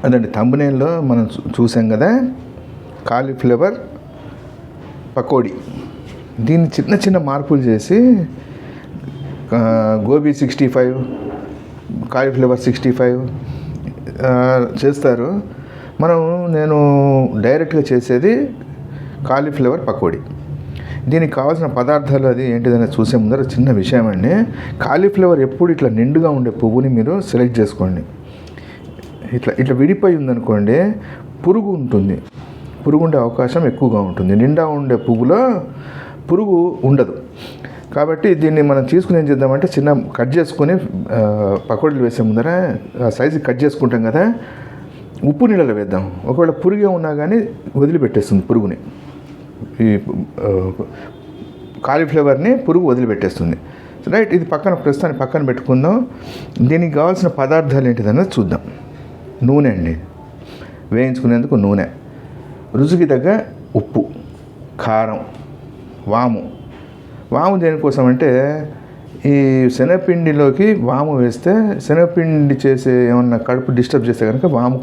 అదండి థంబ్‌నెయిల్‌లో మనం చూసాం కదా, కాలీఫ్లవర్ పకోడీ. దీన్ని చిన్న చిన్న మార్పులు చేసి గోబీ 65, కాలీఫ్లవర్ 65 చేస్తారు. నేను డైరెక్ట్గా చేసేది కాలీఫ్లవర్ పకోడీ. దీనికి కావాల్సిన పదార్థాలు అది ఏంటిదని చూసే ముందర చిన్న విషయం అండి. కాలీఫ్లవర్ ఎప్పుడు ఇట్లా నిండుగా ఉండే పువ్వుని మీరు సెలెక్ట్ చేసుకోండి. ఇట్లా విడిపోయి ఉందనుకోండి, పురుగు ఉంటుంది, పురుగు ఉండే అవకాశం ఎక్కువగా ఉంటుంది. నిండా ఉండే పువ్వులో పురుగు ఉండదు. కాబట్టి దీన్ని మనం తీసుకుని ఏం చేద్దామంటే చిన్న కట్ చేసుకొని పకోడీలు వేసే ముందర సైజు కట్ చేసుకుంటాం కదా, ఉప్పు నీళ్ళలో వేద్దాం. ఒకవేళ పురుగే ఉన్నా కానీ వదిలిపెట్టేస్తుంది పురుగుని. ఈ కాలీఫ్లవర్ని పురుగు వదిలిపెట్టేస్తుంది. రైట్, ఇది ప్రస్తుతానికి పక్కన పెట్టుకుందాం. దీనికి కావాల్సిన పదార్థాలు ఏంటిదన్నది చూద్దాం. నూనె అండి, వేయించుకునేందుకు నూనె, రుచికి తగ్గ ఉప్పు, కారం, వాము దేనికోసం అంటే ఈ శనగపిండిలోకి వాము వేస్తే శనగపిండి చేసే ఏమన్నా కడుపు డిస్టర్బ్ చేస్తే కనుక వాము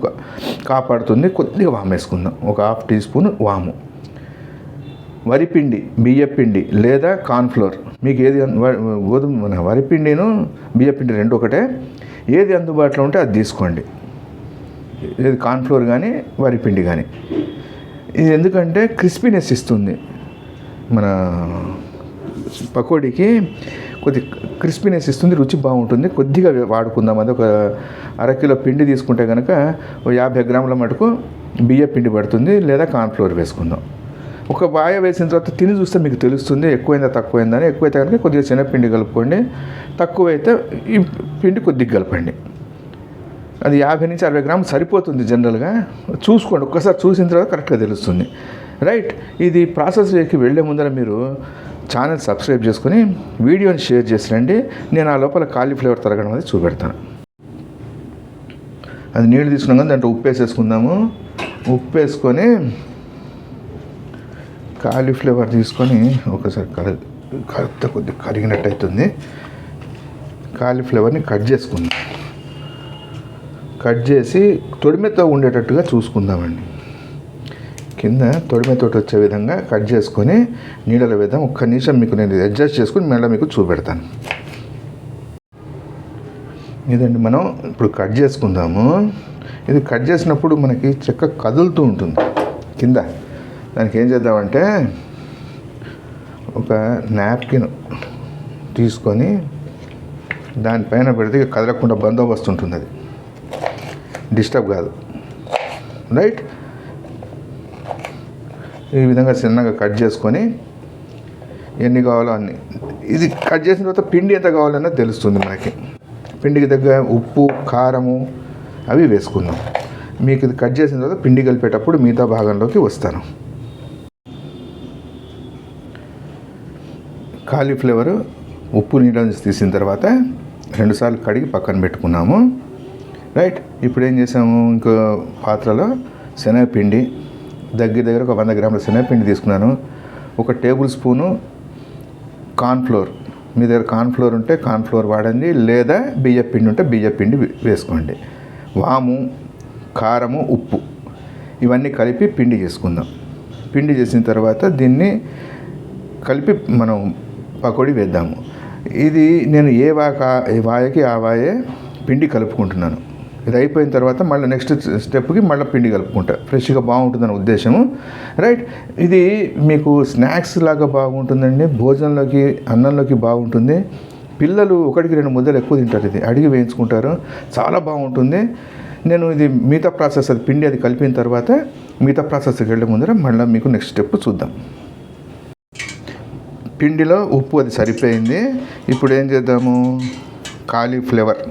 కాపాడుతుంది. కొద్దిగా వాము వేసుకుందాం, ఒక 1/2 టీ స్పూన్ వాము. వరిపిండి, బియ్యపిండి లేదా కార్న్ఫ్లోర్, మీకు ఏది వరిపిండిను బియ్యపిండి రెండు ఒకటే, ఏది అందుబాటులో ఉంటే అది తీసుకోండి. ఏది కార్న్ఫ్లోర్ కానీ వరిపిండి కానీ. ఇది ఎందుకంటే క్రిస్పీనెస్ ఇస్తుంది, మన పకోడీకి కొద్ది క్రిస్పీనెస్ ఇస్తుంది, రుచి బాగుంటుంది. కొద్దిగా వాడుకుందాం. అది ఒక 1/2 కిలో పిండి తీసుకుంటే కనుక 50 గ్రాముల మటుకు బియ్య పిండి పడుతుంది, లేదా కార్న్ఫ్లోర్ వేసుకుందాం. ఒక వాయ వేసిన తర్వాత తిని చూస్తే మీకు తెలుస్తుంది ఎక్కువైందా తక్కువైందా అని. ఎక్కువైతే కనుక కొద్దిగా శనగపిండి కలుపుకోండి, తక్కువైతే ఈ పిండి కొద్దిగా కలపండి. అది 50 నుంచి 60 గ్రాములు సరిపోతుంది జనరల్గా. చూసుకోండి, ఒక్కసారి చూసిన తర్వాత కరెక్ట్గా తెలుస్తుంది. రైట్, ఇది ప్రాసెస్లోకి వెళ్ళే ముందర మీరు ఛానల్ సబ్స్క్రైబ్ చేసుకొని వీడియోని షేర్ చేసి రండి. నేను ఆ లోపల కాలీఫ్లవర్ తరగడం అనేది చూపెడతాను. అది నీళ్ళు తీసుకున్నాం కానీ దాంట్లో ఉప్పు వేసేసుకుందాము. ఉప్పు వేసుకొని కాలీఫ్లవర్ తీసుకొని ఒకసారి కలిపితే కొద్దిగా కరిగినట్టు అవుతుంది. కాలీఫ్లవర్ని కట్ చేసుకుందాం. కట్ చేసి తొడిమెతో ఉండేటట్టుగా చూసుకుందామండి. కింద తొడిమెతోటి వచ్చే విధంగా కట్ చేసుకొని నీళ్ళలో వేద్దాం. ఒక్క నిమిషం మీకు నేను అడ్జస్ట్ చేసుకుని మళ్ళీ మీకు చూపెడతాను. ఇదండి, మనం ఇప్పుడు కట్ చేసుకుందాము. ఇది కట్ చేసినప్పుడు మనకి చెక్క కదులుతూ ఉంటుంది కింద. దానికి ఏం చేద్దామంటే ఒక నాప్కిన్ తీసుకొని దానిపైన పెడితే కదలకుండా బందోబస్తు ఉంటుంది, అది డిస్టర్బ్ కాదు. రైట్, ఈ విధంగా చిన్నగా కట్ చేసుకొని ఎన్ని కావాలో అన్ని. ఇది కట్ చేసిన తర్వాత పిండి ఎంత కావాలన్నది తెలుస్తుంది మనకి. పిండికి తగ్గ ఉప్పు, కారము అవి వేసుకుందాం. మీకు ఇది కట్ చేసిన తర్వాత పిండి కలిపేటప్పుడు మిగతా భాగంలోకి వస్తాను. కాలీఫ్లవర్ ఉప్పు నీళ్ళ నుంచి తీసిన తర్వాత 2 సార్లు కడిగి పక్కన పెట్టుకున్నాము. రైట్, ఇప్పుడు ఏం చేసాము, ఇంకో పాత్రలో శనగపిండి, దగ్గర ఒక 100 గ్రాముల శనగపిండి తీసుకున్నాను. 1 టేబుల్ స్పూను కార్న్ఫ్లోర్, మీ దగ్గర కార్న్ఫ్లోర్ ఉంటే కార్న్ఫ్లోర్ వాడండి, లేదా బియ్యపిండి ఉంటే బియ్యపిండి వేసుకోండి. వాము, కారము, ఉప్పు ఇవన్నీ కలిపి పిండి చేసుకుందాం. పిండి చేసిన తర్వాత దీన్ని కలిపి మనం పకోడీ వేద్దాము. ఇది నేను ఏ వాయకి ఆ వాయే పిండి కలుపుకుంటున్నాను. ఇది అయిపోయిన తర్వాత మళ్ళీ నెక్స్ట్ స్టెప్కి మళ్ళీ పిండి కలుపుకుంటా, ఫ్రెష్గా బాగుంటుందని ఉద్దేశము. రైట్, ఇది మీకు స్నాక్స్ లాగా బాగుంటుందండి, భోజనంలోకి అన్నంలోకి బాగుంటుంది. పిల్లలు 1-2 ముద్దలు ఎక్కువ తింటారు, ఇది అడిగి వేయించుకుంటారు, చాలా బాగుంటుంది. నేను ఇది మిగతా ప్రాసెస్, అది పిండి అది కలిపిన తర్వాత మిగతా ప్రాసెస్కి వెళ్ళే ముందర మళ్ళీ మీకు నెక్స్ట్ స్టెప్ చూద్దాం. పిండిలో ఉప్పు అది సరిపోయింది. ఇప్పుడు ఏం చేద్దాము, కాలీఫ్లవర్,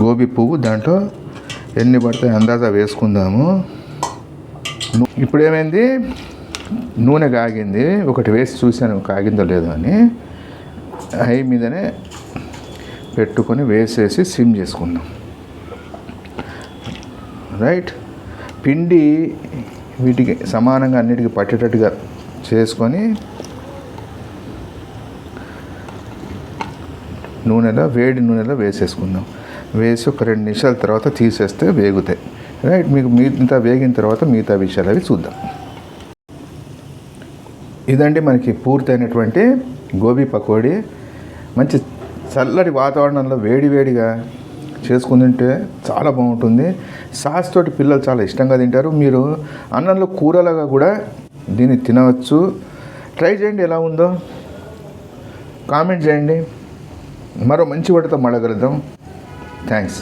గోబీ పువ్వు దాంట్లో ఎన్ని పడతాయి అందాజా వేసుకుందాము. ఇప్పుడు ఏమైంది, నూనె కాగింది. ఒకటి వేసి చూశాను కాగిందో లేదో అని. హై మీదనే పెట్టుకొని వేసేసి సిమ్ చేసుకుందాం. రైట్, పిండి వీటికి సమానంగా అన్నిటికీ పట్టేటట్టుగా చేసుకొని వేడి నూనెలో వేసేసుకుందాం. వేసి ఒక 2 నిమిషాల తర్వాత తీసేస్తే వేగుతాయి. రైట్. మీకు మిగతా వేగిన తర్వాత మిగతా విషయాలు అవి చూద్దాం. ఇదండి మనకి పూర్తయినటువంటి గోబీ పకోడీ. మంచి చల్లటి వాతావరణంలో వేడివేడిగా చేసుకుని తింటే చాలా బాగుంటుంది. సాస్ తోటి పిల్లలు చాలా ఇష్టంగా తింటారు. మీరు అన్నంలో కూరలాగా కూడా దీన్ని తినవచ్చు. ట్రై చేయండి, ఎలా ఉందో కామెంట్ చేయండి. మరో మంచి వంటతో మళ్ళీ కలుద్దాం. థ్యాంక్స్.